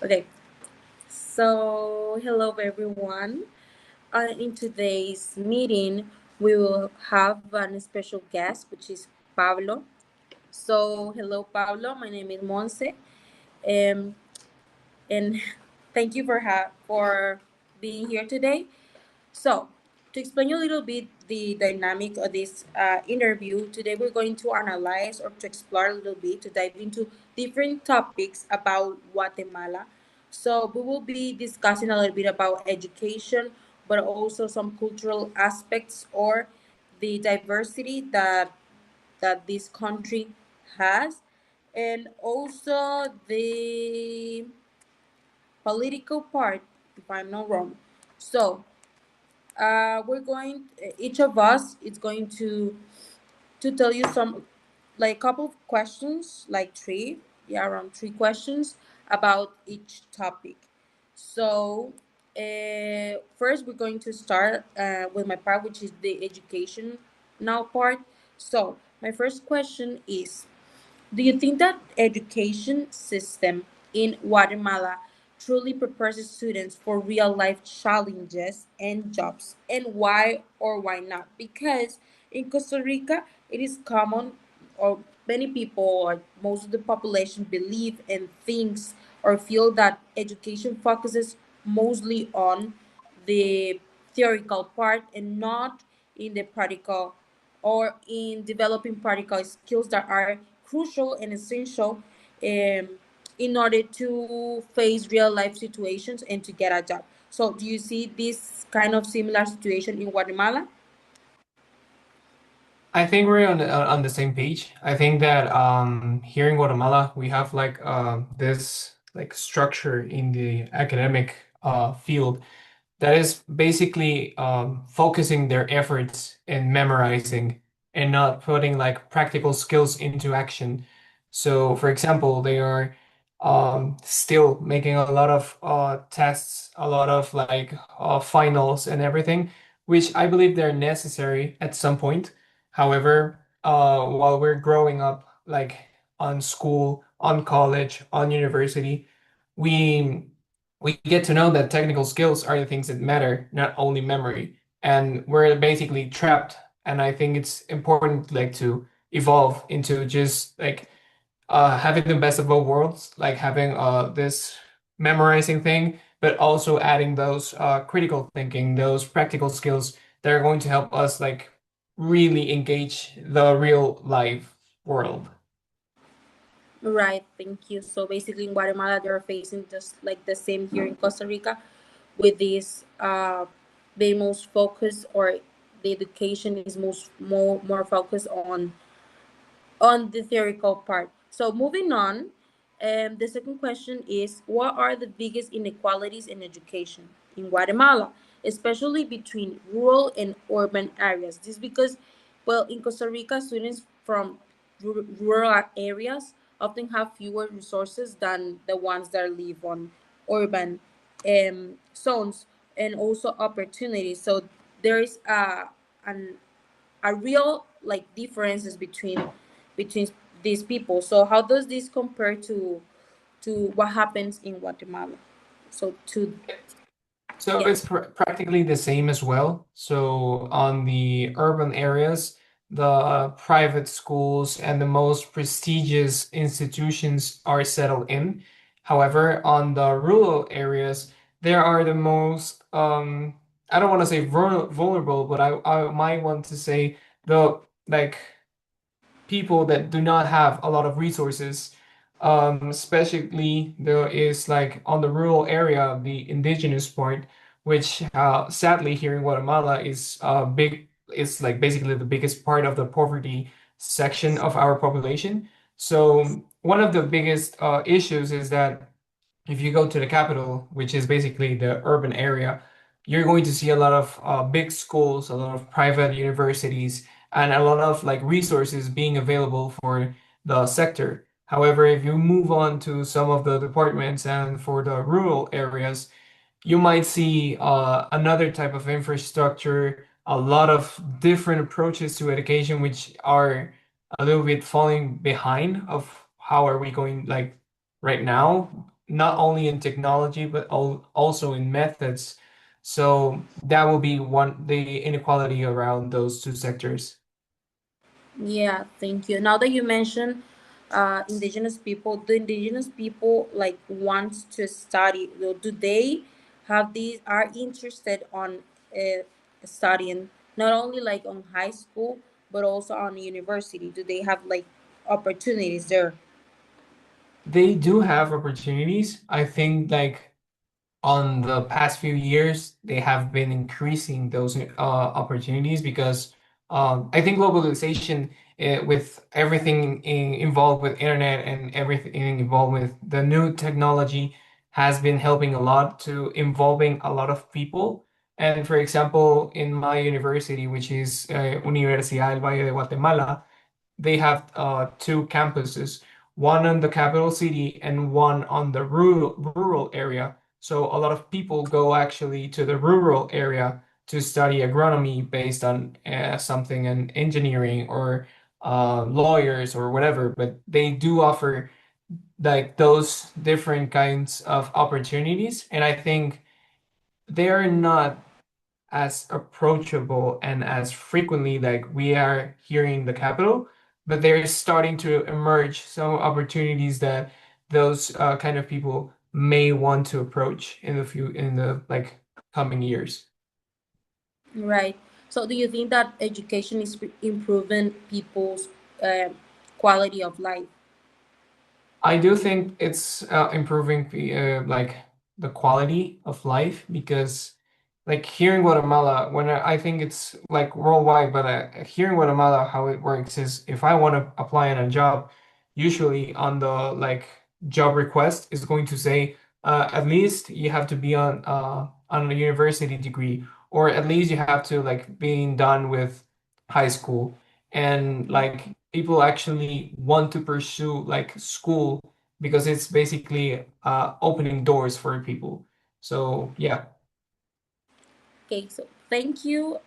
Okay, so hello everyone. In today's meeting, we will have a special guest, which is Pablo. So, hello, Pablo. My name is Monse, um, and thank you for being here today. So, to explain a little bit the dynamic of this interview, today we're going to analyze or to explore a little bit, to dive into different topics about Guatemala. So, we will be discussing a little bit about education, but also some cultural aspects or the diversity that this country has, and also the political part, if I'm not wrong. So, we're going each of us is going to tell you some like couple of questions, like three, yeah, around three questions about each topic. So first we're going to start with my part, which is the education now part. So my first question is, do you think that education system in Guatemala truly prepares students for real life challenges and jobs? And why or why not? Because in Costa Rica, it is common, or many people, or most of the population, believe and thinks or feel that education focuses mostly on the theoretical part and not in the practical or in developing practical skills that are crucial and essential um, in order to face real life situations and to get a job. So, do you see this kind of similar situation in Guatemala? I think we're on the same page. I think that here in Guatemala we have like this like structure in the academic field that is basically focusing their efforts in memorizing and not putting like practical skills into action. So, for example, they are still making a lot of tests, a lot of like finals and everything, which I believe they're necessary at some point. However, while we're growing up, like on school, on college, on university, we we get to know that technical skills are the things that matter, not only memory. And we're basically trapped. And I think it's important like to evolve into just like having the best of both worlds, like having this memorizing thing, but also adding those critical thinking, those practical skills that are going to help us like really engage the real life world. Right, thank you. So basically, in Guatemala, they're facing just like the same here in Costa Rica, with this they most focus, or the education is more focused on the theoretical part. So moving on, the second question is, what are the biggest inequalities in education in Guatemala, especially between rural and urban areas? This because, well, in Costa Rica, students from rural areas often have fewer resources than the ones that live on urban zones, and also opportunities. So there is an a real like differences between these people. So how does this compare to what happens in Guatemala? So to So yeah. it's practically the same as well. So on the urban areas, the private schools and the most prestigious institutions are settled in. However, on the rural areas, there are the most, I don't want to say vulnerable, but I might want to say the like people that do not have a lot of resources. Especially there is like on the rural area, the indigenous part, which sadly here in Guatemala is big, is like basically the biggest part of the poverty section of our population. So one of the biggest issues is that if you go to the capital, which is basically the urban area, you're going to see a lot of big schools, a lot of private universities, and a lot of like resources being available for the sector. However, if you move on to some of the departments and for the rural areas, you might see another type of infrastructure, a lot of different approaches to education, which are a little bit falling behind of how are we going like right now. not only in technology, but also in methods. So that will be one, the inequality around those two sectors. Yeah, thank you. Now that you mentioned indigenous people, do indigenous people like want to study? Do they have these are interested on studying not only like on high school but also on university? Do they have like opportunities there? They do have opportunities. I think like on the past few years, they have been increasing those opportunities because I think globalization, with everything involved with internet and everything involved with the new technology, has been helping a lot to involving a lot of people. And for example, in my university, which is Universidad del Valle de Guatemala, they have two campuses, one in the capital city and one on the rural area. So a lot of people go actually to the rural area to study agronomy based on something in engineering or lawyers or whatever. But they do offer like those different kinds of opportunities, and I think they're not as approachable and as frequently like we are here in the capital, but they're starting to emerge some opportunities that those kind of people may want to approach in the like coming years. Right. So, do you think that education is improving people's uh, quality of life? I do think it's improving like the quality of life because like here in Guatemala, when I think it's like worldwide, but here in Guatemala, how it works is if I want to apply on a job, usually on the like job request is going to say at least you have to be on a university degree, or at least you have to like being done with high school. And like people actually want to pursue like school because it's basically opening doors for people. So yeah. Okay, so thank you.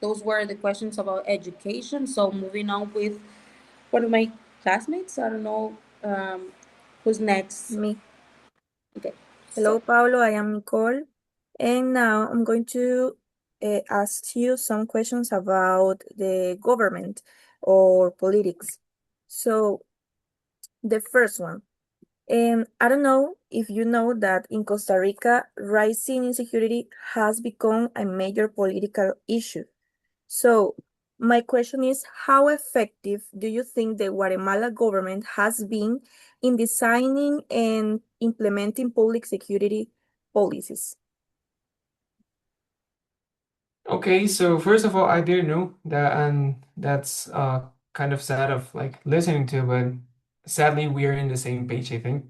Those were the questions about education. So moving on with one of my classmates. I don't know who's next. Me. Okay, Hello, so Pablo. I am Nicole. And now I'm going to ask you some questions about the government or politics. So, the first one, I don't know if you know that in Costa Rica, rising insecurity has become a major political issue. So, my question is, how effective do you think the Guatemala government has been in designing and implementing public security policies? Okay, so first of all, I didn't know that, and that's kind of sad of like listening to, but sadly we're in the same page, I think.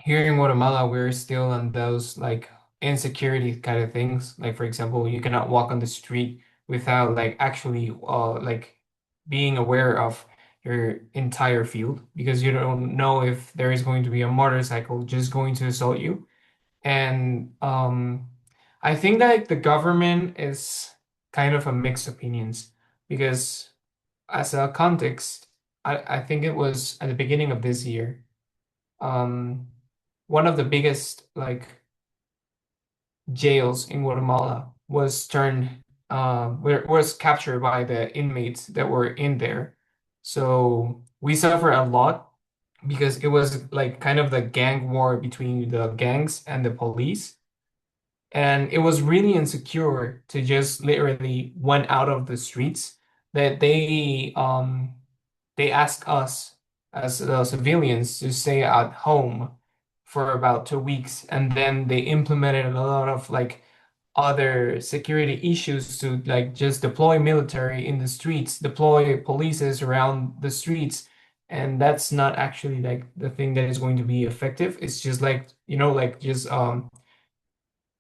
Here in Guatemala, we're still on those like insecurity kind of things. Like for example, you cannot walk on the street without like actually like being aware of your entire field because you don't know if there is going to be a motorcycle just going to assault you. And I think that the government is kind of a mixed opinions because as a context, I think it was at the beginning of this year, um, one of the biggest like jails in Guatemala was was captured by the inmates that were in there. So we suffer a lot because it was like kind of the gang war between the gangs and the police. And it was really insecure to just literally went out of the streets that they asked us as civilians to stay at home for about 2 weeks, and then they implemented a lot of like other security issues to like just deploy military in the streets, deploy polices around the streets. And that's not actually like the thing that is going to be effective. It's just like, like just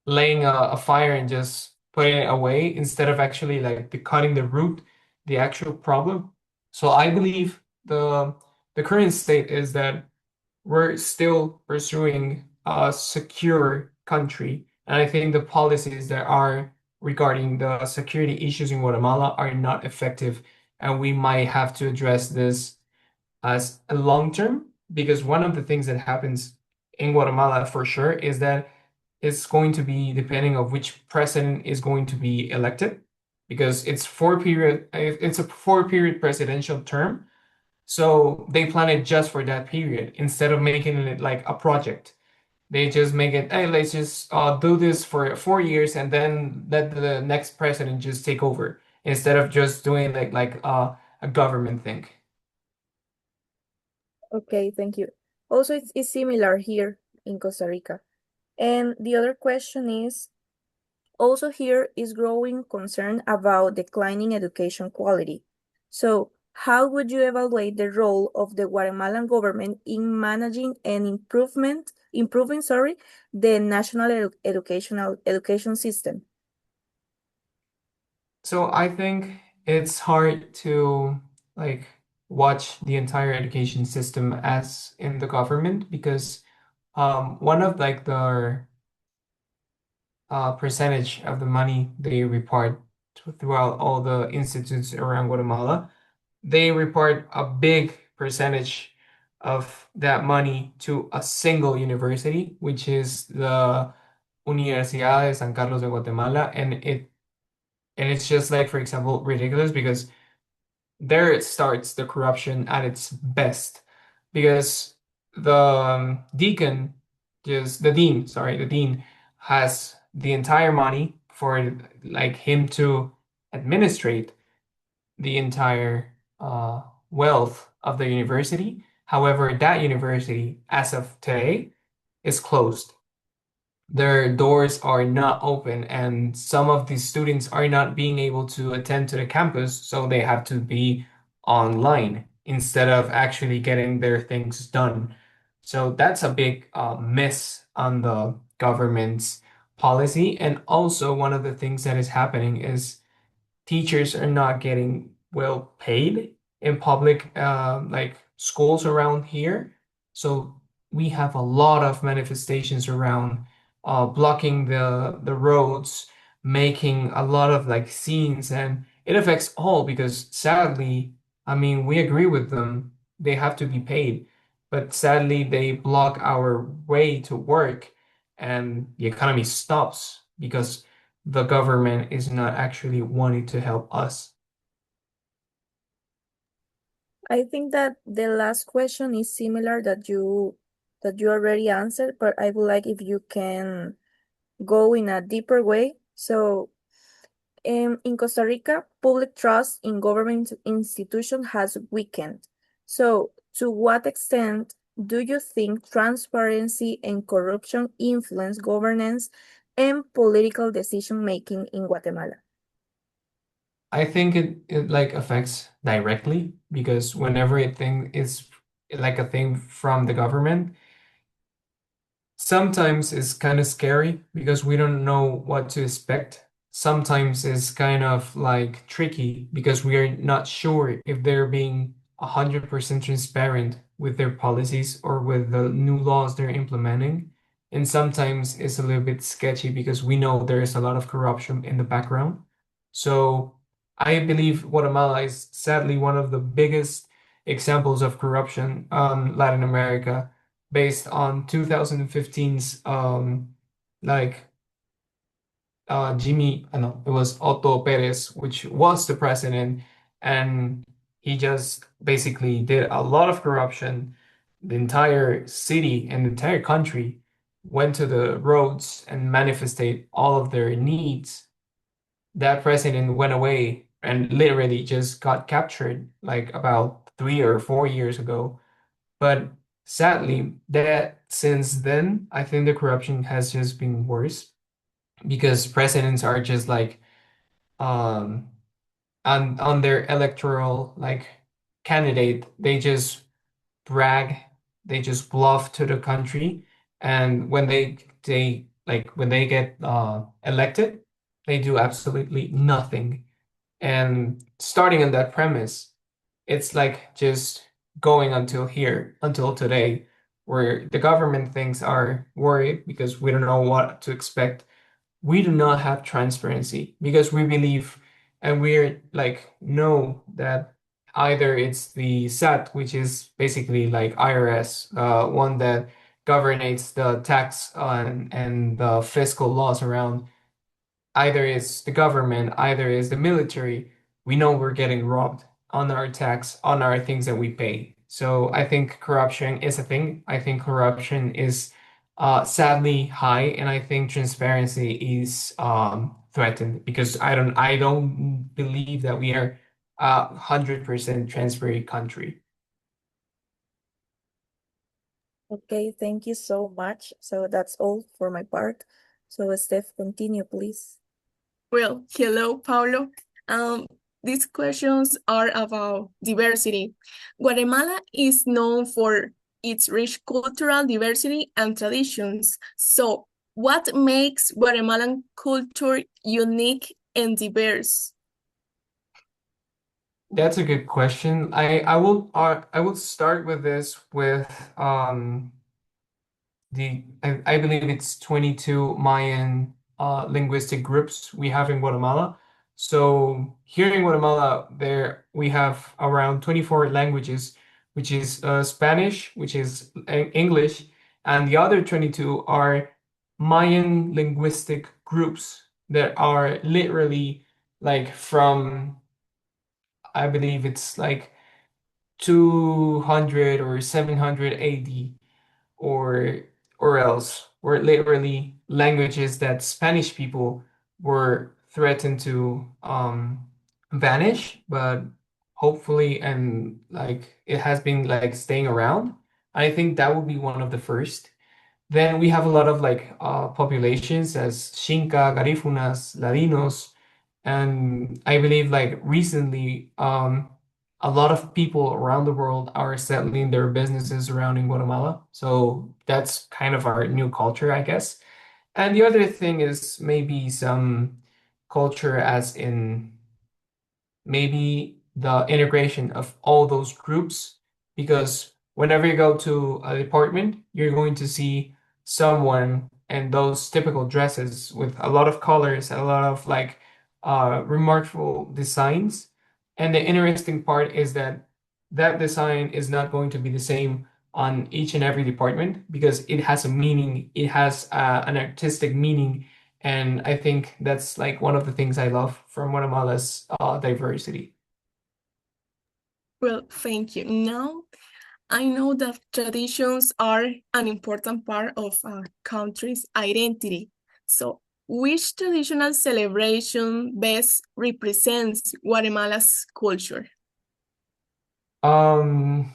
laying a fire and just putting it away instead of actually like cutting the root, the actual problem. So I believe the current state is that we're still pursuing a secure country. And I think the policies that are regarding the security issues in Guatemala are not effective. And we might have to address this as a long term because one of the things that happens in Guatemala for sure is that it's going to be depending of which president is going to be elected because it's a 4 period presidential term. So they plan it just for that period instead of making it like a project. They just make it, hey, let's just do this for 4 years and then let the next president just take over instead of just doing like a government thing. Okay, thank you. Also, it's similar here in Costa Rica. And the other question is, also here is growing concern about declining education quality. So, how would you evaluate the role of the Guatemalan government in managing and improving, the national education system? So I think it's hard to like watch the entire education system as in the government because one of like the percentage of the money they report throughout all the institutes around Guatemala, they report a big percentage of that money to a single university, which is the Universidad de San Carlos de Guatemala, and it's just like, for example, ridiculous because there it starts the corruption at its best because the the dean has the entire money for like him to administrate the entire wealth of the university. However, that university, as of today, is closed. Their doors are not open, and some of these students are not being able to attend to the campus, so they have to be online instead of actually getting their things done. So that's a big miss on the government's policy. And also, one of the things that is happening is teachers are not getting well paid in public like schools around here. So we have a lot of manifestations around blocking the roads, making a lot of like scenes, and it affects all because sadly, I mean, we agree with them. They have to be paid, but sadly, they block our way to work, and the economy stops because the government is not actually wanting to help us. I think that the last question is similar that you already answered, but I would like if you can go in a deeper way. So, in Costa Rica, public trust in government institutions has weakened. So, to what extent do you think transparency and corruption influence governance and political decision making in Guatemala? I think it like affects directly because whenever a thing is like a thing from the government, sometimes it's kind of scary because we don't know what to expect. Sometimes it's kind of like tricky because we are not sure if they're being 100% transparent with their policies or with the new laws they're implementing. And sometimes it's a little bit sketchy because we know there is a lot of corruption in the background. So I believe Guatemala is sadly one of the biggest examples of corruption in Latin America based on 2015's like no, it was Otto Perez, which was the president, and he just basically did a lot of corruption. The entire city and the entire country went to the roads and manifested all of their needs. That president went away and literally just got captured like about 3 or 4 years ago. But sadly, that since then, I think the corruption has just been worse because presidents are just like um on their electoral like candidate, they just brag, they just bluff to the country, and when when they get elected, they do absolutely nothing. And starting on that premise, it's like just going until here, until today, where the government things are worried because we don't know what to expect. We do not have transparency because we believe and we're like know that either it's the SAT, which is basically like IRS, one that governates the tax and the fiscal laws around, either is the government, either is the military, we know we're getting robbed on our tax, on our things that we pay. So I think corruption is a thing. I think corruption is sadly high, and I think transparency is threatened because I don't believe that we are a 100% transparent country. Okay, thank you so much. So that's all for my part. So Steph, continue, please. Well, hello, Paulo. These questions are about diversity. Guatemala is known for its rich cultural diversity and traditions. So, what makes Guatemalan culture unique and diverse? That's a good question. I will start with this with I believe it's 22 Mayan linguistic groups we have in Guatemala. So here in Guatemala, there we have around 24 languages, which is Spanish, which is English, and the other 22 are Mayan linguistic groups that are literally like from, I believe it's like 200 or 700 AD, or else were literally languages that Spanish people were threatened to vanish, but hopefully, and like it has been like staying around. I think that would be one of the first. Then we have a lot of like populations as Xinca, Garífunas, Ladinos, and I believe like recently a lot of people around the world are settling their businesses around in Guatemala. So that's kind of our new culture, I guess. And the other thing is maybe some culture as in maybe the integration of all those groups, because whenever you go to a department, you're going to see someone in those typical dresses with a lot of colors, a lot of like remarkable designs. And the interesting part is that that design is not going to be the same on each and every department because it has a meaning, it has an artistic meaning, and I think that's like one of the things I love from Guatemala's diversity. Well, thank you. Now, I know that traditions are an important part of a country's identity. So, which traditional celebration best represents Guatemala's culture? Um,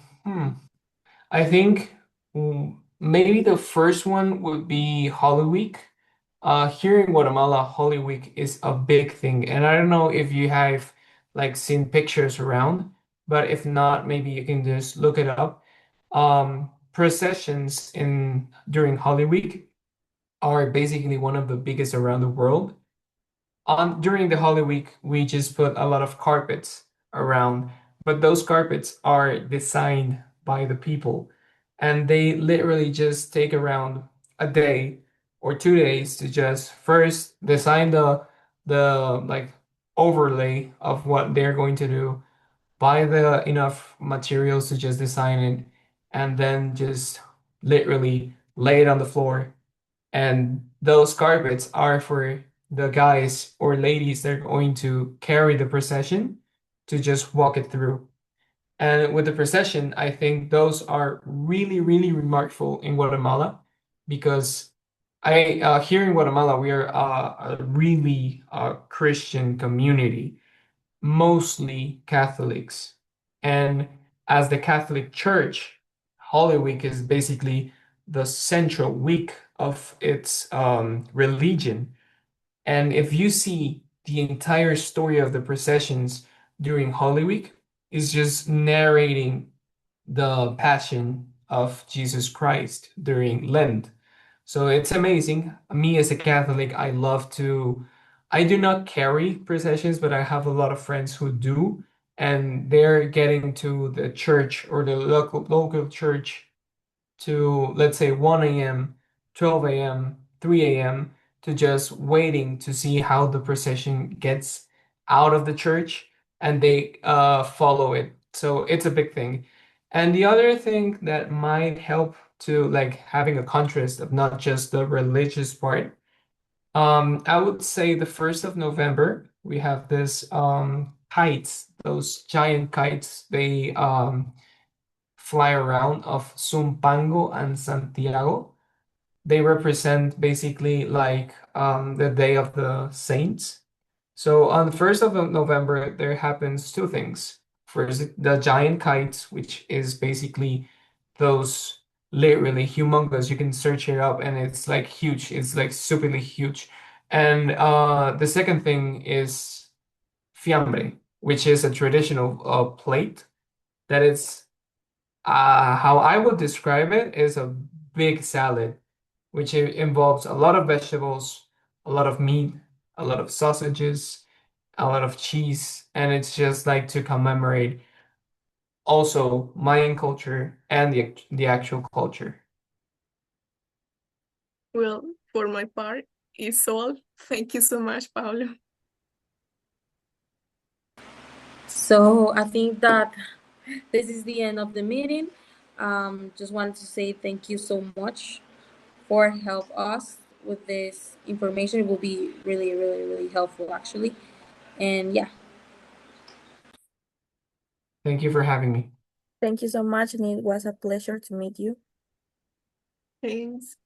I think maybe the first one would be Holy Week. Here in Guatemala, Holy Week is a big thing, and I don't know if you have like seen pictures around, but if not, maybe you can just look it up. Processions in during Holy Week are basically one of the biggest around the world. On during the Holy Week, we just put a lot of carpets around, but those carpets are designed by the people, and they literally just take around a day or 2 days to just first design the like overlay of what they're going to do, buy the enough materials to just design it, and then just literally lay it on the floor, and those carpets are for the guys or ladies that are going to carry the procession to just walk it through. And with the procession, I think those are really, really remarkable in Guatemala because I here in Guatemala we are a really Christian community, mostly Catholics. And as the Catholic Church, Holy Week is basically the central week of its religion. And if you see the entire story of the processions during Holy Week, is just narrating the passion of Jesus Christ during Lent. So it's amazing. Me as a Catholic, I do not carry processions, but I have a lot of friends who do, and they're getting to the church or the local church to, let's say, 1 a.m., 12 a.m., 3 a.m., to just waiting to see how the procession gets out of the church, and they follow it. So it's a big thing. And the other thing that might help to like having a contrast of not just the religious part. I would say the 1st of November, we have this kites, those giant kites. They fly around of Zumpango and Santiago. They represent basically like the Day of the Saints. So on the 1st of November, there happens two things. First, the giant kites, which is basically those literally humongous. You can search it up and it's like huge. It's like stupidly huge. And the second thing is fiambre, which is a traditional plate that is how I would describe it is a big salad, which involves a lot of vegetables, a lot of meat, a lot of sausages, a lot of cheese, and it's just like to commemorate also Mayan culture and the actual culture. Well, for my part, it's all. Thank you so much, Pablo. So I think that this is the end of the meeting. Just wanted to say thank you so much for help us with this information. It will be really, really, really helpful actually. And yeah. Thank you for having me. Thank you so much, and it was a pleasure to meet you. Thanks.